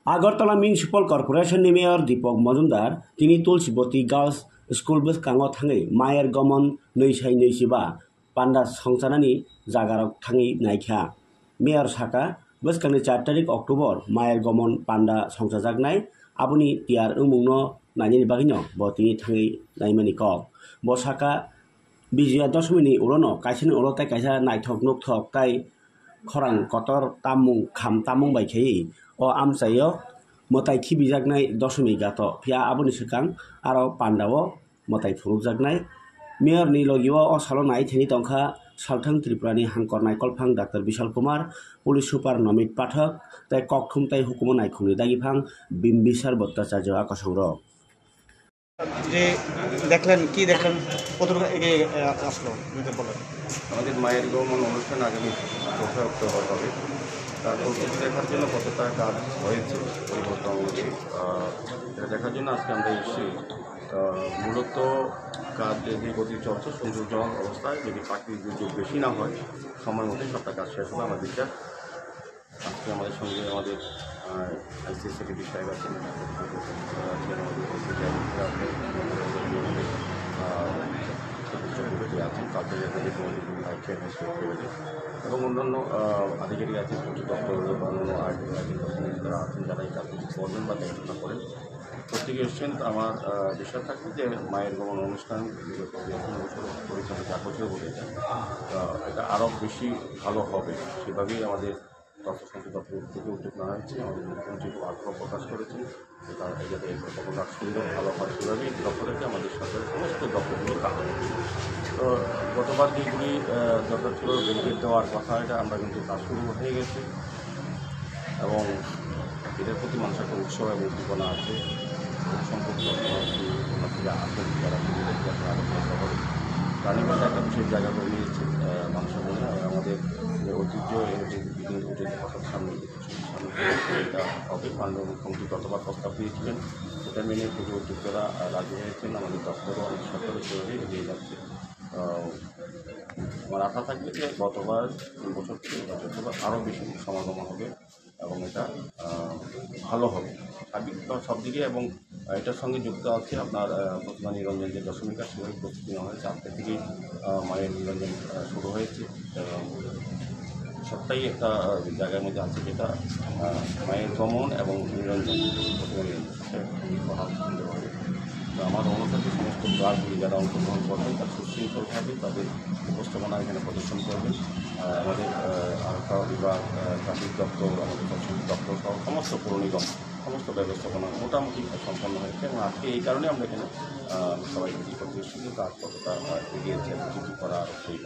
Agartala মিউনিসিপাल कर्परेशननि mayor दीपक मजुमदार তিনি तुलसीबती girls school बसखाङाव थाङै मायर गमन 2025 पान्डा संसानानि जागाराव थाङै नायखा मेयर साका बसखांनि 4 तारिख अक्टोबर मायर गमन पान्डा संसाजागनाय आबुनि तियार उमुंनो नायनि बागिनो बतिनि थाङै नायमानि कक बसाका बिजिया दशमिनि उलनो काइसनि उलताय काइसा नायथक नुकथक ताय खरां कतर तामुं खाम तामुं बायखायै o amsayo motai khibijaknai dosmi gato phia aboni sikang aro pandao motai phurukjaknai mayor ni logio o salonai theni tongkha salthang tripurani hangkornai kolphang dr bishal kumar police super nomit pathak tai kokthum tai hukumo naikhungni dagifang bimbisar bhattacharya akosongro যে দেখলেন কি দেখলেন কতটুকু এগিয়ে আসলো যদি বলেন। আমাদের মায়ের গমন অনুষ্ঠান আগামী 4 অক্টোবর হবে। তার প্রস্তুতি দেখার জন্য কতটা কাজ হয়েছে পরিবর্তন অনুযায়ী এটা দেখার জন্য আজকে আমরা এসেছি। মূলত কাজ যে গতি চলছে সৌন্দর্য অবস্থায় যদি প্রাকৃতিক দুর্যোগ বেশি না হয় সময় মধ্যে সবটা কাজ শেষ হবে আমার বিশ্বাস। আজকে আমাদের সঙ্গে আমাদের আইসিএস সেক্রেটারি সাহেব আছেন, আছেন তাদের এবং অন্যান্য আধিকারিক আছেন প্রচুর দপ্তর অন্যান্য যারা আছেন যারা এই কাজটি করবেন বা দেখাশোনা করেন প্রত্যেকে এসছেন। আমার বিশ্বাস থাকবে যে মায়ের গমন অনুষ্ঠান পরিচালিত আকর্ষণ বলে এটা আরও বেশি ভালো হবে সেভাবেই আমাদের তথ্যসংখ্যা দপ্তর থেকে উদ্যোগ নেওয়া হয়েছে। আমাদের মুখ্যমন্ত্রী আগ্রহ প্রকাশ করেছেন যাতে কাজ সুন্দর ভালো হয় সেভাবেই দপ্তরকে আমাদের সরকারের সমস্ত দপ্তরগুলো কাজ করছে। তো গতবার যেগুলি দরকার ছিল বেনিফিট দেওয়ার কথা এটা আমরা কিন্তু কাজ শুরু হয়ে গেছে এবং এটার প্রতি মানুষের একটা উৎসাহ এবং উদ্দীপনা আছে সম্পর্কে আসেন যারা শহরে রানীগঞ্জ একটা বিশেষ জায়গা করে নিয়েছে মানুষের মনে আমাদের যে ঐতিহ্য বিভিন্ন কথার সামনে এটা হবে। মাননীয় মুখ্যমন্ত্রী গতবার প্রস্তাব দিয়েছিলেন সেটা মেনে কিছু উদ্যোক্তারা রাজি হয়েছেন। আমাদের দপ্তরও অনেক সরকারের সেভাবে এগিয়ে যাচ্ছে। আমার আশা থাকবে যে গতবার বছর থেকে বছর আরও বেশি সমাগম হবে এবং এটা ভালো হবে সার্বিক সব দিকে। এবং এটার সঙ্গে যুক্ত আছে আপনার প্রতিমা নিরঞ্জন যে দশমিকা সেভাবে প্রস্তুতি নেওয়া হয়েছে। আজকে থেকেই মায়ের নিরঞ্জন শুরু হয়েছে এবং সবটাই একটা জায়গার মধ্যে আছে যেটা মায়ের গমন এবং নিরঞ্জন প্রতিমা নিরঞ্জন সুন্দরভাবে। তো আমার অনুসারে সমস্ত ক্লাবগুলি যারা অংশগ্রহণ করবেন তার সুশৃঙ্খলভাবে তাদের উপস্থাপনা এখানে প্রদর্শন করবেন। আমাদের আরক্ষা বিভাগ ট্রাফিক দপ্তর আমাদের প্রশাসনিক দপ্তর সহ সমস্ত পৌর নিগম সমস্ত ব্যবস্থাপনা মোটামুটি সম্পন্ন হয়েছে এবং আজকে এই কারণে আমরা এখানে সবাই করতে এসেছি কাজ কতটা এগিয়েছে কী করা আরও সেই